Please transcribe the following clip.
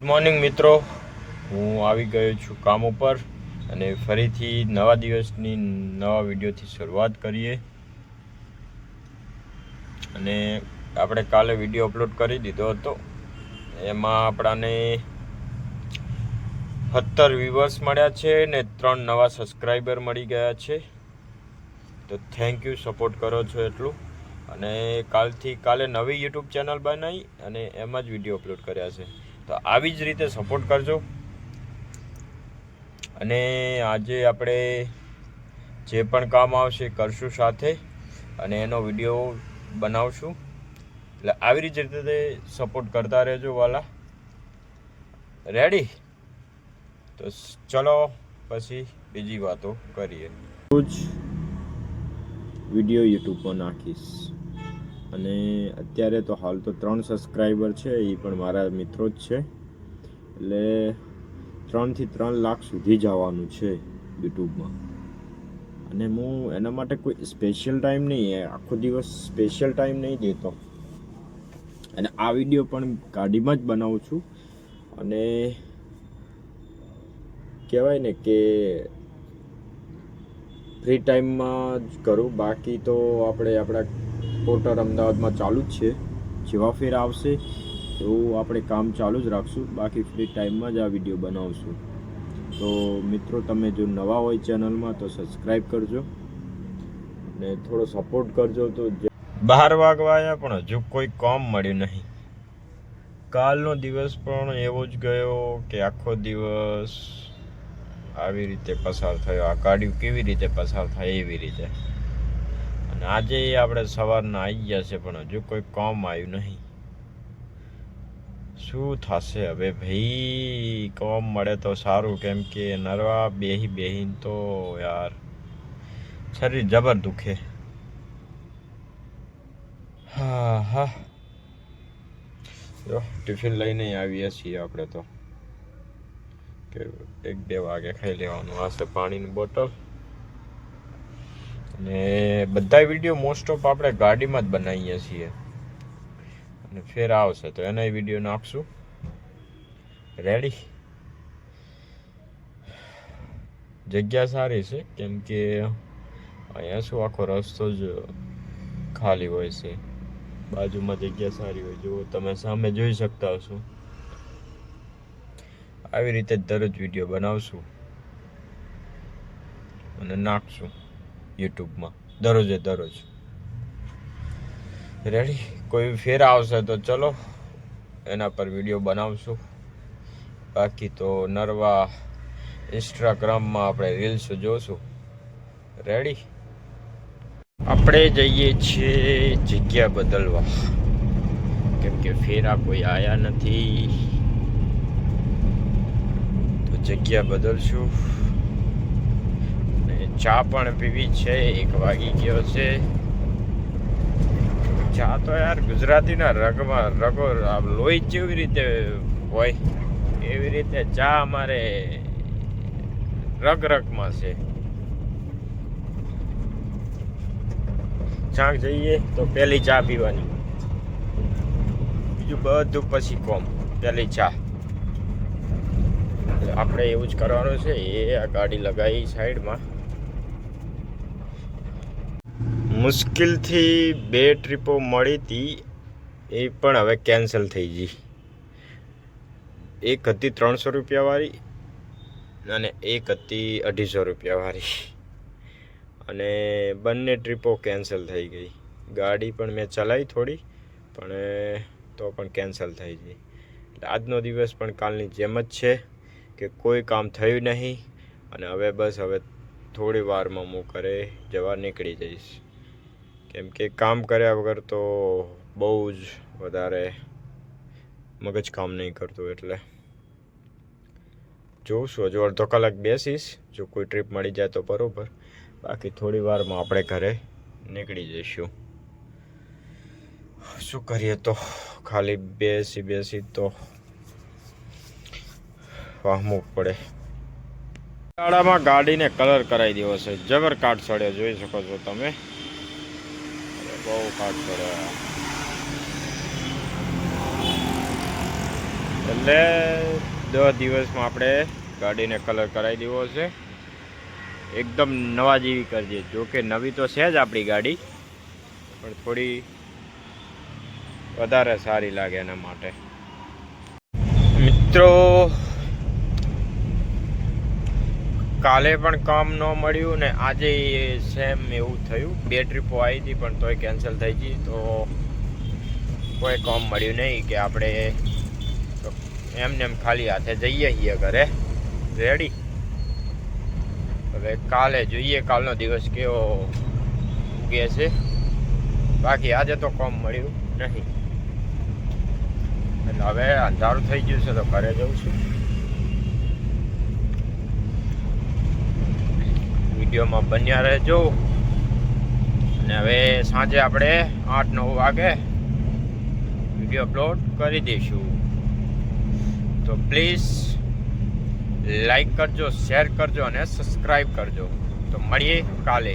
Good morning મિત્રો, હું આવી ગયો છું કામ ઉપર અને ફરીથી નવા દિવસની નવા વિડીયોથી શરૂઆત કરીએ. અને આપણે કાલે વિડીયો અપલોડ કરી દીધો હતો, એમાં આપણાને 17 વ્યુઅર્સ મળ્યા છે ને 3 નવા સબસ્ક્રાઈબર મળી ગયા છે. તો થેન્ક યુ, સપોર્ટ કરો છો એટલું. અને કાલે નવી યુટ્યુબ ચેનલ બનાવી અને એમાં જ વિડીયો અપલોડ કર્યા છે. તો આવી જ રીતે સપોર્ટ કરજો. અને આજે આપણે જે પણ કામ આવશે કરશું સાથે અને એનો વિડીયો બનાવશું. એટલે આવી જ રીતે સપોર્ટ કરતા રહેજો વાલા. રેડી? તો ચલો પછી બીજી વાતો કરીએ. રોજ વિડીયો યુટ્યુબમાં નાખીશ. અને અત્યારે તો હાલ તો 3 સબસ્ક્રાઈબર છે, એ પણ મારા મિત્રો જ છે. એટલે 3 થી 3 લાખ સુધી જવાનું છે યુટ્યુબમાં. અને હું એના માટે કોઈ સ્પેશિયલ ટાઈમ નહીં, આખો દિવસ સ્પેશિયલ ટાઈમ નહીં દેતો. અને આ વિડીયો પણ ગાડીમાં જ બનાવું છું. અને કહેવાય ને કે ફ્રી ટાઈમમાં જ કરું. બાકી તો આપણે આપણા પોર્ટર અમદાવાદમાં ચાલુ જ છે. જેવા ફેર આવશે એવું આપણે કામ ચાલુ જ રાખશું. બાકી ફ્રી ટાઈમમાં જ આ વિડીયો બનાવશું. તો મિત્રો, તમે જો નવા હોય ચેનલમાં તો સબસ્ક્રાઈબ કરજો અને થોડો સપોર્ટ કરજો. તો 12 વાગવા આવ્યા પણ હજુ કોઈ કામ મળ્યું નહીં. કાલનો દિવસ પણ એવો જ ગયો કે આખો દિવસ આવી રીતે પસાર થયો. આ ગાડીઓ કેવી રીતે પસાર થાય એવી રીતે. અને આજે આપણે સવારના આવી ગયા છે પણ હજુ કોઈ કામ આવ્યું નહીં. શું થશે હવે ભાઈ? કામ મળે તો સારું, કેમ કે નરવા બેહીને તો યાર શરીર જબર દુખે. હા, જો ટિફિન લઈને આવીએ છીએ આપણે તો કે 1-2 વાગે ખાઈ લેવાનું. આ છે પાણીની બોટલ. અને બધા વિડીયો મોસ્ટ ઓફ આપણે ગાડીમાં જ બનાવીએ છીએ. અને ફેર આવશે તો એના વિડીયો નાખશું. રેડી? જગ્યા સારી છે, કેમ કે અહીંયા શું આખો રસ્તો જ ખાલી હોય છે. બાજુમાં જગ્યા સારી હોય, જો તમે સામે જોઈ શકતા હશો. આવી રીતે દરરોજ વિડીયો બનાવશું અને નાખશું યુટ્યુબમાં દરરોજ. રેડી? કોઈ ફેર આવશે તો ચલો એના પર વિડીયો બનાવશું. બાકી તો નરવા ઇન્સ્ટાગ્રામમાં આપણે રીલ્સ જોશું. રેડી? આપણે જઈએ છીએ જગ્યા બદલવા, કેમ કે ફેરા કોઈ આયા નથી. તો જગ્યા બદલશું. અને ચા પણ પીવી છે. 1 વાગી ગયો છે. ચા તો યાર ગુજરાતીના રગો લોહી જેવી રીતે હોય એવી રીતે ચા અમારે રગમાં છે. ચાક જઈએ તો પહેલી ચા પીવાની, બીજું બધું પછી કોમ. પહેલી ચા આપણે એવું જ કરવાનું છે. આ ગાડી લગાવી સાઈડમાં. મુશ્કેલથી 2 ટ્રીપો મળી હતી, એ પણ હવે કેન્સલ થઈ ગઈ. એક હતી 300 રૂપિયાવાળી અને એક હતી 250 રૂપિયાવાળી. અને બંને ટ્રીપો કેન્સલ થઈ ગઈ. ગાડી પણ મેં ચલાવી થોડી, પણ તો પણ કેન્સલ થઈ ગઈ. એટલે આજનો દિવસ પણ કાલની જેમ જ છે કે કોઈ કામ થયું નહીં. અને હવે થોડી વારમાં હું ઘરે જવા નીકળી જઈશ. કેમ કે કામ કર્યા વગર તો બહુ જ વધારે મગજ કામ નહીં કરતું. એટલે જોઉં હજુ અડધો કલાક બેસીશ. જો કોઈ ટ્રીપ મળી જાય તો બરાબર, બાકી થોડી વારમાં આપણે ઘરે નીકળી જઈશું. શું કરીએ, તો ખાલી બેસી તો વાહમું પડે. શાળામાં ગાડીને કલર કરાવી દેવો છે. જબર કાટ ચડ્યો, જોઈ શકો છો તમે. બહુ કાટ ચડ્યો. એટલે 10 દિવસમાં આપણે ગાડીને કલર કરાવી દેવો છે, એકદમ નવા જેવી કરજે. જો કે નવી તો છે જ આપણી ગાડી, પણ થોડી વધારે સારી લાગે એના માટે. મિત્રો કાલે પણ કામ ન મળ્યું ને આજે સેમ એવું થયું. 2 ટ્રીપો આવી હતી પણ તોય કેન્સલ થઈ ગઈ, તો કોઈ કામ મળ્યું નહીં કે આપણે એમને એમ ખાલી હાથે જઈએ છીએ ઘરે. રેડી, હવે કાલે જોઈએ કાલનો દિવસ કેવો ઉગે છે. બાકી આજે તો કામ મળ્યું નહીં, એટલે હવે અંધારું થઈ ગયું છે તો ઘરે જઉં છું. વિડીયોમાં બન્યા રહેજો, અને હવે સાંજે આપણે 8-9 વાગે વિડીયો અપલોડ કરી દઈશું. તો પ્લીઝ લાઈક કરજો, શેર કરજો અને સબસ્ક્રાઈબ કરજો. તો મળીએ કાલે.